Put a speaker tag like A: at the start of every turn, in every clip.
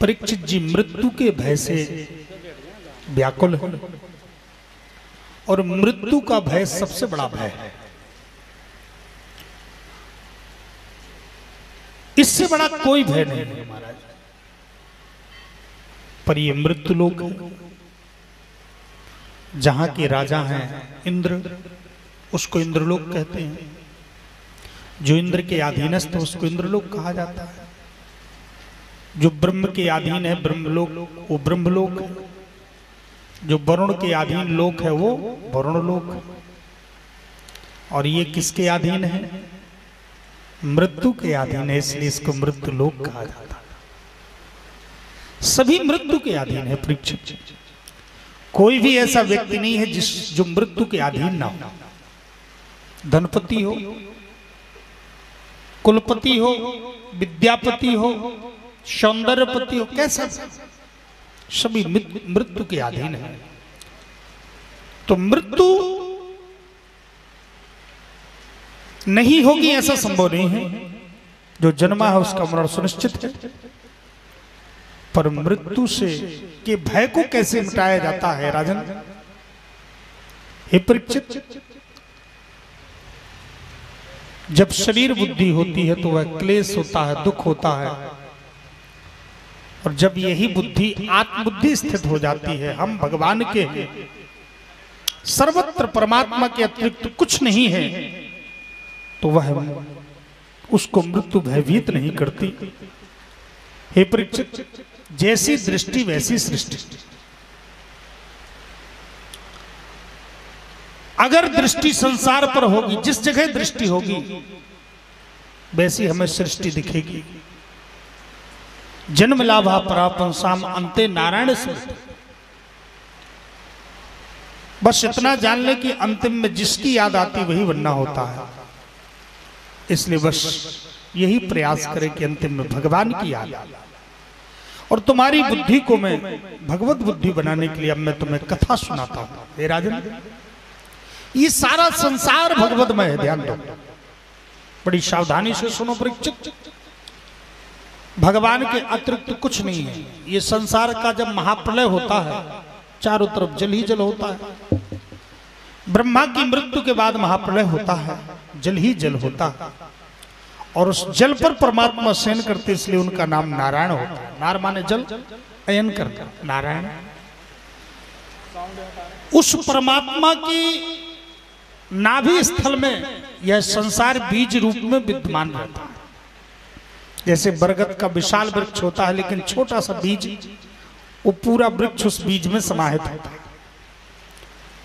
A: परीक्षित जी मृत्यु के भय से व्याकुल है और मृत्यु का भय सबसे बड़ा भय है। इससे बड़ा कोई भय नहीं है महाराज। पर ये मृत्यु लोक है, जहां के राजा हैं इंद्र, उसको इंद्रलोक कहते हैं। जो इंद्र के अधीनस्थ है उसको इंद्रलोक कहा जाता है। जो ब्रह्म के अधीन है ब्रह्मलोक, वो ब्रह्मलोक है। जो वरुण के अधीन लोक है वो वरुण लोक है। और ये किसके अधीन है? मृत्यु के अधीन है, इसलिए इसको मृत्यु लोक कहा जाता है। सभी मृत्यु के अधीन है परीक्षित। कोई भी ऐसा व्यक्ति नहीं है जो मृत्यु के अधीन ना हो। धनपति हो, कुलपति हो, विद्यापति हो, सौंदर्यपति हो, कैसा सभी मृत्यु के अधीन है। तो मृत्यु नहीं होगी ऐसा संभव नहीं है। जो जन्मा है उसका मरण सुनिश्चित है। पर मृत्यु से के भय को कैसे मिटाया जाता है राजन? हे परीक्षित, जब शरीर बुद्धि होती है तो वह क्लेश होता है, दुख होता है। और जब यही बुद्धि आत्मबुद्धि स्थित हो जाती है, हम भगवान के हैं, सर्वत्र परमात्मा के अतिरिक्त कुछ नहीं है, तो वह उसको मृत्यु भयभीत नहीं करती। हे परीक्षित, जैसी दृष्टि वैसी सृष्टि। अगर दृष्टि संसार पर होगी, जिस जगह दृष्टि होगी वैसी हमें सृष्टि दिखेगी। जन्म लाभा परापंसाम अंते नारायण स्मृति। बस इतना जान ले कि अंतिम में जिसकी याद आती वही बनना होता है। इसलिए बस यही प्रयास करें कि अंतिम में भगवान की याद आए। और तुम्हारी बुद्धि को मैं भगवत बुद्धि बनाने के लिए अब मैं तुम्हें कथा सुनाता हूं। हे राजन, ये सारा संसार भगवतमय है, ध्यान दो, बड़ी सावधानी से सुनो परीक्षित। भगवान के अतिरिक्त कुछ नहीं है। ये संसार का जब महाप्रलय होता है, चारों तरफ जल ही जल होता है। ब्रह्मा की मृत्यु के बाद महाप्रलय होता है, जल ही जल होता है। और उस जल पर परमात्मा शयन करते, इसलिए उनका नाम नारायण होता है। नार माने जल, अयन करता, नारायण। उस परमात्मा की नाभि स्थल में यह संसार बीज रूप में विद्यमान रहता है। जैसे बरगद का विशाल वृक्ष होता है, लेकिन छोटा सा बीज, वो पूरा वृक्ष उस बीज में समाहित होता है।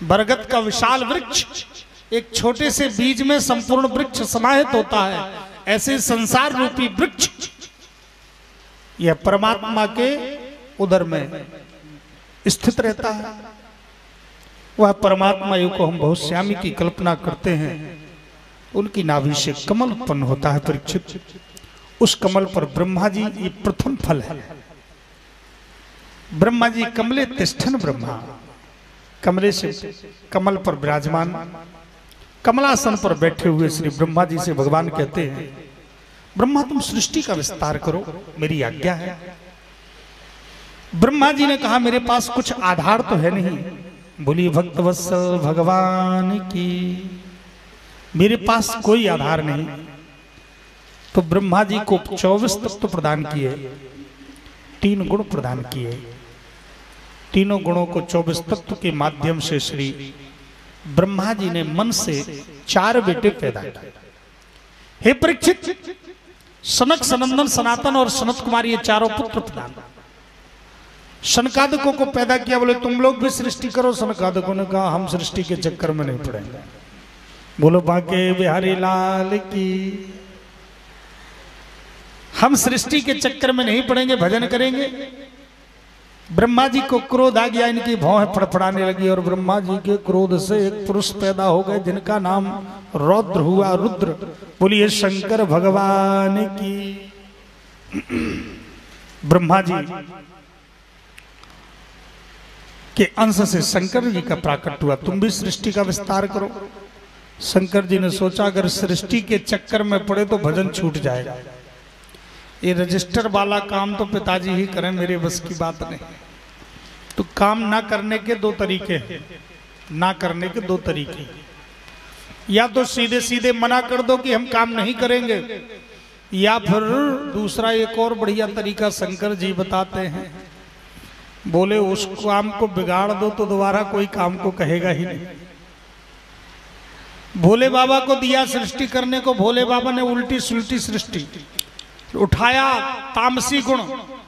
A: बरगद का विशाल वृक्ष एक छोटे से बीज में संपूर्ण वृक्ष समाहित होता है। ऐसे संसार रूपी वृक्ष यह परमात्मा के उदर में स्थित रहता है। वह परमात्मा यू को हम बहुत श्यामी की कल्पना करते हैं। उनकी नाभि से कमल उत्पन्न होता है परीक्षित। उस कमल पर ब्रह्मा जी, ये प्रथम फल है। ब्रह्मा जी कमले तिष्ठन ब्रह्मा, कमले से कमल पर विराजमान, कमलासन पर बैठे हुए श्री ब्रह्मा जी से भगवान कहते हैं, ब्रह्मा तुम सृष्टि का विस्तार करो, मेरी आज्ञा है। ब्रह्मा जी ने कहा मेरे पास कुछ आधार तो है नहीं। बोली भक्तवत्सल भगवान की, मेरे पास कोई आधार नहीं। तो ब्रह्मा जी को 24 तत्व प्रदान किए, 3 गुण प्रदान किए। तीनों गुणों को 24 तत्व के माध्यम से श्री ब्रह्मा जी ने मन से 4 बेटे पैदा किए। हे परीक्षित, सनक, सनंदन, सनातन और सनत कुमार, ये चारों पुत्र प्रदान। शनकादिकों को पैदा किया, बोले तुम लोग भी सृष्टि करो। शनकादिकों ने कहा हम सृष्टि के चक्कर में नहीं पड़ेंगे। बोलो बांके बिहारी लाल की, हम सृष्टि के चक्कर में नहीं पड़ेंगे, भजन करेंगे। ब्रह्मा जी को क्रोध आ गया, इनकी भौहें फड़फड़ाने लगी। और ब्रह्मा जी के क्रोध से एक पुरुष पैदा हो गए जिनका नाम रौद्र हुआ, रुद्र। बोलिए शंकर भगवान की। ब्रह्मा जी के अंश से शंकर जी का प्राकट हुआ, तुम भी सृष्टि का विस्तार करो। शंकर जी ने सोचा अगर सृष्टि के चक्कर में पड़े तो भजन छूट जाएगा, ये रजिस्टर वाला काम तो पिताजी ही करें, मेरे बस की बात नहीं। तो काम ना करने के दो तरीके हैं, ना करने के दो तरीके, या तो सीधे सीधे मना कर दो कि हम काम नहीं करेंगे, या फिर दूसरा एक और बढ़िया तरीका शंकर जी बताते हैं, बोले उस काम को बिगाड़ दो तो दोबारा कोई काम को कहेगा ही नहीं। भोले बाबा को दिया सृष्टि करने को, भोले बाबा ने उल्टी सुलटी सृष्टि उठाया, तामसी गुण,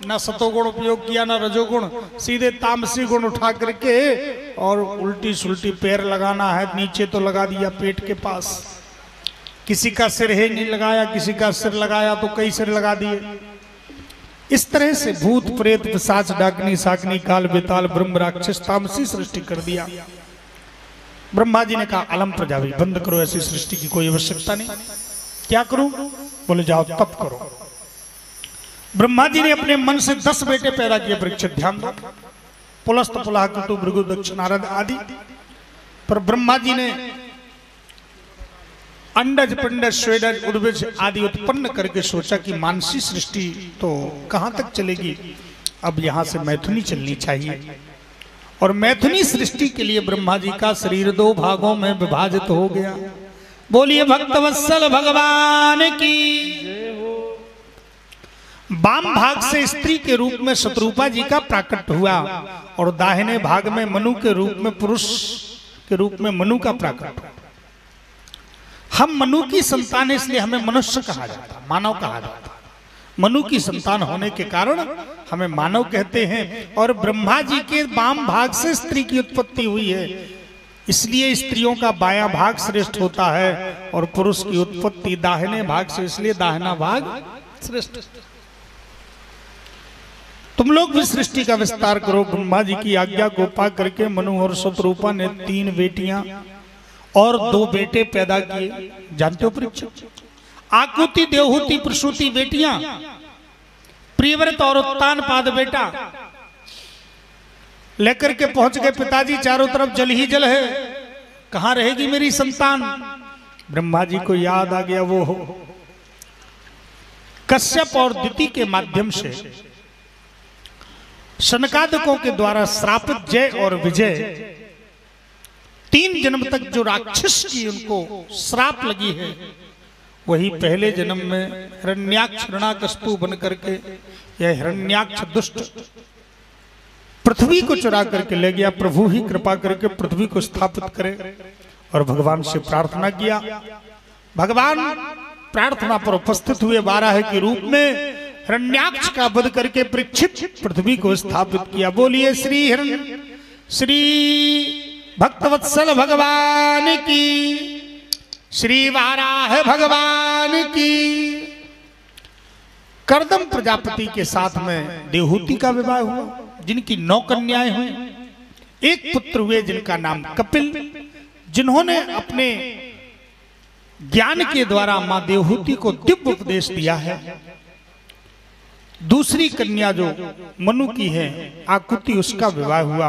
A: ना सतोगुण उपयोग किया ना रजोगुण, सीधे तामसी गुण उठा करके और उल्टी सुलटी पैर लगाना है नीचे तो लगा दिया पेट के पास। किसी का सिर ही नहीं लगाया, किसी का सिर लगाया तो कई सिर लगा दिए। इस तरह से भूत प्रेत पिशाच डाकनी साकनी काल बेताल ब्रह्म राक्षस तामसी सृष्टि कर दिया। ब्रह्मा जी ने कहा अलम प्रजापति, बंद करो, ऐसी सृष्टि की कोई आवश्यकता नहीं। क्या करूं? बोले जाओ तप करो। ब्रह्मा जी ने अपने मन से 10 बेटे पैदा किए। परीक्षित ध्यान दो, पुलस्त पुलाह क्रतु भृगु दक्ष नारद आदि। पर ब्रह्मा जी ने अंडज पिंडज स्वेदज उद्भिज आदि उत्पन्न करके सोचा कि मानसी सृष्टि तो कहां तक चलेगी, अब यहां से मैथुनी चलनी चाहिए। और मैथुनी सृष्टि के लिए ब्रह्मा जी का शरीर 2 भागों में विभाजित हो गया। बोलिए भक्तवत्सल भगवान की। वाम भाग से स्त्री के रूप में शत्रुपा जी का प्राकट्य हुआ और दाहिने भाग में मनु के रूप में पुरुष के रूप में मनु का प्राकट्य हुआ। हम मनु की संतान, इसलिए हमें मनुष्य कहा जाता, मानव कहा जाता। मनु की संतान होने के कारण हमें मानव कहते हैं। और ब्रह्मा जी के वाम भाग से स्त्री की उत्पत्ति हुई है, इसलिए स्त्रियों का बायां भाग श्रेष्ठ होता है और पुरुष की उत्पत्ति दाहिने भाग से, इसलिए दाहिना भाग श्रेष्ठ। तुम लोग भी सृष्टि का विस्तार करो। ब्रह्मा जी की आज्ञा को पा करके मनु और शत्रुपा ने 3 बेटियां और 2 बेटे पैदा किए। जानते हो परीक्षित? आकुति देवहूति प्रसूति बेटियां, प्रियव्रत और उत्तानपाद बेटा। लेकर के पहुंच गए पिताजी, चारों तरफ जल ही जल है, कहां रहेगी मेरी संतान? ब्रह्मा जी को याद आ गया, वो कश्यप और दिति के माध्यम से शनकादिकों के द्वारा श्रापित जय और विजय 3 जन्म तक जो राक्षस की उनको श्राप लगी है, वही पहले जन्म में हिरण्याक्ष हिरण्याकश्यप बन करके यह हिरण्याक्ष दुष्ट पृथ्वी को चुरा करके ले गया। प्रभु ही कृपा करके पृथ्वी को स्थापित करे और भगवान से प्रार्थना किया। भगवान प्रार्थना पर उपस्थित हुए, 12 के रूप में हिरण्याक्ष का वध करके परीक्षित पृथ्वी को स्थापित किया। बोलिए श्री भक्तवत्सल भगवान की, श्री वाराह भगवान की। कर्दम प्रजापति के साथ में देवहूति का विवाह हुआ, जिनकी 9 कन्याएं हुई। एक पुत्र हुए जिनका नाम कपिल, जिन्होंने अपने ज्ञान के द्वारा मां देवहूति को दिव्य उपदेश दिया है। दूसरी कन्या जो मनु की है आकुति, उसका विवाह हुआ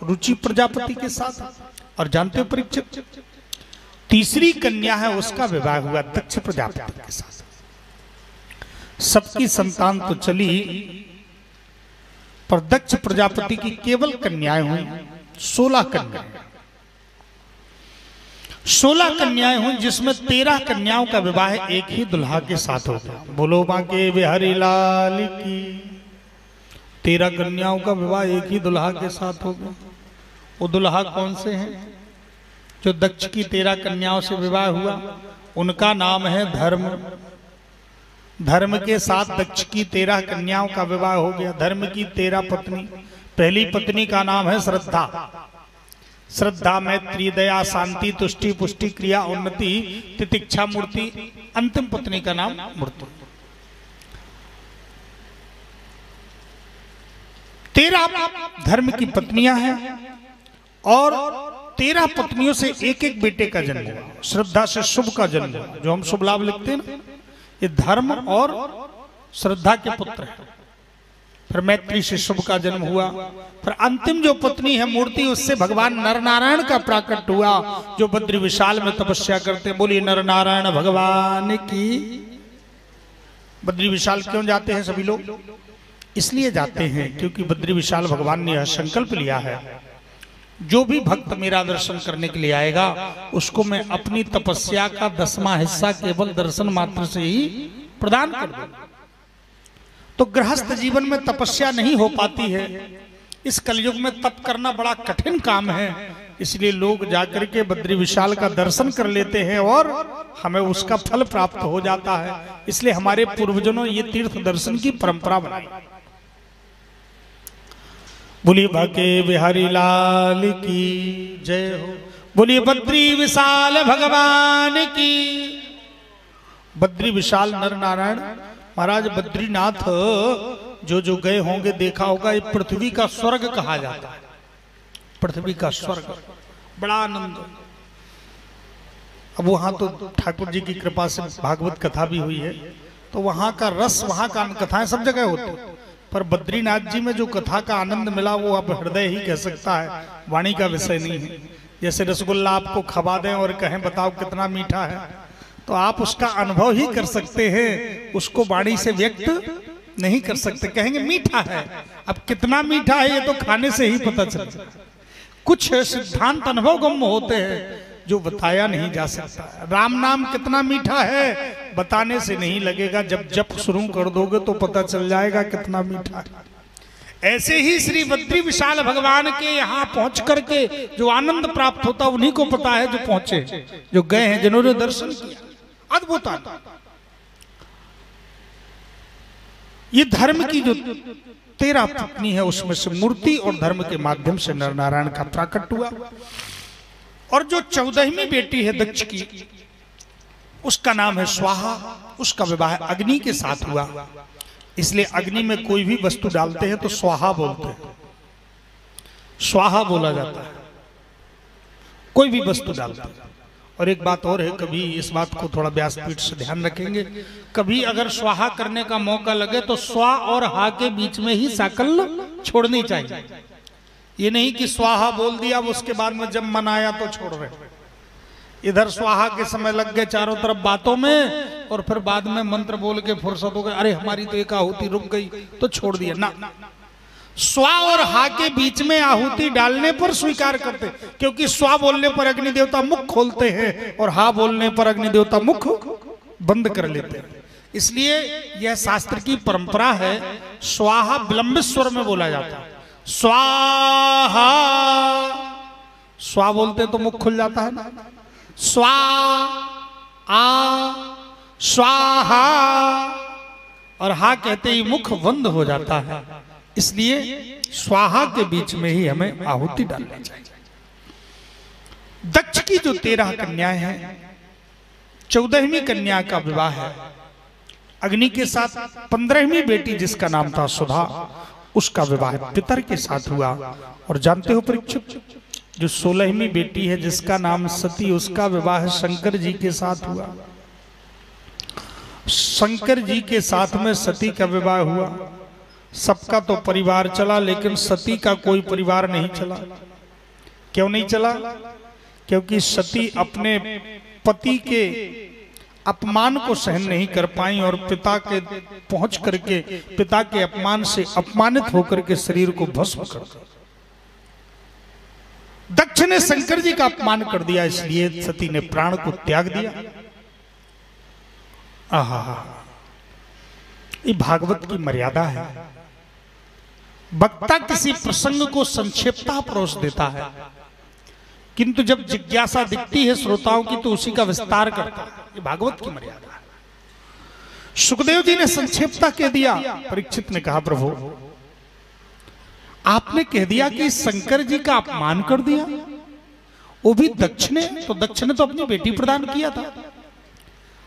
A: रुचि प्रजापति के साथ। और जानते हो परीक्षित, तीसरी कन्या है उसका विवाह हुआ दक्ष प्रजापति के साथ। सबकी संतान तो चली, पर दक्ष प्रजापति की केवल कन्याएं हुई 16 कन्याएं। 16 कन्याएं हुई, जिसमें 13 कन्याओं का विवाह एक ही दुल्हा के साथ हो गया। बोलो मां के बिहारी लाल की। 13 कन्याओं का विवाह एक ही दुल्हा के साथ हो गया। वो दुल्हा कौन से हैं? जो दक्ष की 13 कन्याओं से विवाह हुआ, उनका नाम है धर्म। धर्म के साथ दक्ष की 13 कन्याओं का विवाह हो गया। धर्म की 13 पत्नी। पहली पत्नी का नाम है श्रद्धा। श्रद्धा, मैत्री, दया, शांति, तुष्टि, पुष्टि, क्रिया, उन्नति, तितिक्षा, मूर्ति। अंतिम पत्नी का नाम मूर्ति। 13 धर्म की पत्नियां हैं और 13 पत्नियों से एक एक बेटे का जन्म हुआ। श्रद्धा से शुभ का जन्म हुआ, जो हम शुभ लाभ लिखते हैं ना, ये धर्म और श्रद्धा के पुत्र हैं। फिर मैत्री से शुभ का जन्म हुआ। फिर अंतिम जो पत्नी है मूर्ति, उससे भगवान नर नारायण का प्राकट हुआ, जो बद्री विशाल में तपस्या करते हैं। बोलिए नर नारायण भगवान की। बद्री विशाल क्यों जाते हैं सभी लोग? इसलिए जाते हैं क्योंकि बद्री विशाल भगवान ने यह संकल्प लिया है, जो भी भक्त मेरा दर्शन करने के लिए आएगा उसको मैं अपनी तपस्या का 10वां हिस्सा केवल दर्शन मात्र से ही प्रदान कर दूंगा। तो गृहस्थ जीवन में तपस्या नहीं हो पाती है, इस कलयुग में तप करना बड़ा कठिन काम है, इसलिए लोग जाकर के बद्री विशाल का दर्शन कर लेते हैं और हमें उसका फल प्राप्त हो जाता है। इसलिए हमारे पूर्वजों ये तीर्थ दर्शन की परंपरा बनाई। बोलिए बाके बिहारी लाल की जय हो। बोलिए बद्री विशाल भगवान की। बद्री विशाल नर नारायण महाराज बद्रीनाथ जो गए होंगे देखा होगा, ये पृथ्वी का स्वर्ग कहा जाता है। पृथ्वी का स्वर्ग, बड़ा आनंद। अब वहां तो ठाकुर जी की कृपा से भागवत कथा भी हुई है, तो वहां का रस, वहां का कथाएं सब जगह होती, पर बद्रीनाथ जी में जो कथा का आनंद मिला वो अब हृदय ही कह सकता है, वाणी का विषय नहीं है। जैसे रसगुल्ला आपको खवा दें और कहें बताओ कितना मीठा है, तो आप उसका अनुभव ही कर सकते हैं, उसको वाणी से व्यक्त नहीं कर सकते। कहेंगे मीठा है, अब कितना मीठा है ये तो खाने से ही पता चलता है। कुछ सिद्धांत अनुभव गम्य होते हैं जो बताया नहीं जा सकता। राम नाम कितना मीठा है बताने से नहीं लगेगा, जब जप शुरू कर दोगे तो पता चल जाएगा कितना मीठा है। ऐसे ही श्री बद्री विशाल भगवान के यहाँ पहुंच करके जो आनंद प्राप्त होता उन्हीं को पता है, जो पहुंचे, जो गए हैं, जिन्होंने दर्शन किया। अद्भुत आनंद। ये धर्म की जो 13 पत्नी है उसमें से मूर्ति और धर्म के माध्यम से नर नारायण का प्राकट हुआ। और जो 14वीं बेटी है दक्ष की, उसका नाम है स्वाहा, उसका विवाह अग्नि के साथ हुआ। इसलिए अग्नि में कोई भी वस्तु डालते हैं तो स्वाहा बोलते हैं, स्वाहा बोला जाता है कोई भी वस्तु डालते हैं। और एक बात और है, कभी इस बात को थोड़ा व्यासपीठ से ध्यान रखेंगे, कभी अगर स्वाहा करने का मौका लगे तो स्वा और हा के बीच में ही साकल छोड़नी चाहिए। ये नहीं कि स्वाहा बोल दिया उसके बाद में जब मन आया तो छोड़ रहे। इधर स्वाहा के समय लग गए चारों तरफ बातों में, और फिर बाद में मंत्र बोल के फुर्सत हो गई, अरे हमारी तो एक आहुति रुक गई तो छोड़ दिया ना। स्वा और हा के बीच में आहुति डालने पर स्वीकार करते, क्योंकि स्वा बोलने पर अग्नि देवता मुख खोलते हैं और हा बोलने पर अग्नि देवता मुख बंद कर लेते हैं। इसलिए यह शास्त्र की परंपरा है। स्वाहा विलंबित स्वर में बोला जाता है। स्वाहा, स्वा बोलते तो मुख खुल जाता है ना। स्वा आ स्वाहा, और हा कहते ही मुख बंद हो जाता है। इसलिए स्वाहा के बीच में ही हमें आहुति डालनी चाहिए। दक्ष की जो 13 कन्याएं हैं, 14वीं कन्या का विवाह है अग्नि के साथ। 15वीं बेटी जिसका नाम था सुधा, उसका विवाह पितर के साथ हुआ। और जानते हो परीक्षित, जो 16वीं बेटी है जिसका नाम सती, उसका विवाह शंकर जी के साथ हुआ। शंकर जी के साथ में सती का विवाह हुआ। सबका तो परिवार चला, लेकिन सती का कोई परिवार नहीं चला। क्यों नहीं चला? क्योंकि सती अपने पति के अपमान को सहन नहीं कर पाई और पिता के पहुंच करके पिता के अपमान से अपमानित होकर के शरीर को भस्म कर दिया। दक्ष ने शंकर जी का अपमान कर दिया, इसलिए सती ने प्राण को त्याग दिया। आहा, ये भागवत की मर्यादा है। वक्ता किसी प्रसंग को संक्षेपता परोस देता है, किंतु जब जिज्ञासा दिखती है श्रोताओं की तो उसी का विस्तार करता है। ये भागवत की मर्यादा है। सुखदेव जी ने संक्षेपता कह दिया। परीक्षित ने कहा, प्रभु आपने कह दिया कि शंकर जी का अपमान कर दिया, वो भी दक्ष ने। तो दक्ष ने तो अपनी बेटी प्रदान किया था।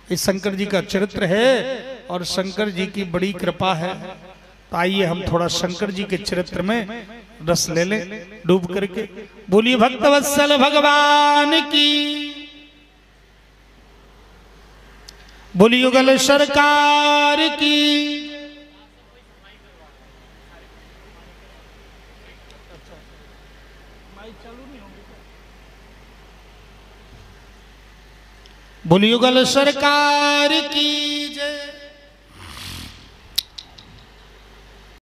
A: ये शंकर जी का चरित्र है और शंकर जी की बड़ी कृपा है। तो आइए हम थोड़ा शंकर जी के चरित्र में रस ले लें डूब करके। बोलिए भक्तवत्सल भगवान की, बोलिए युगल सरकार की। बोलिए युगल सरकार की जय।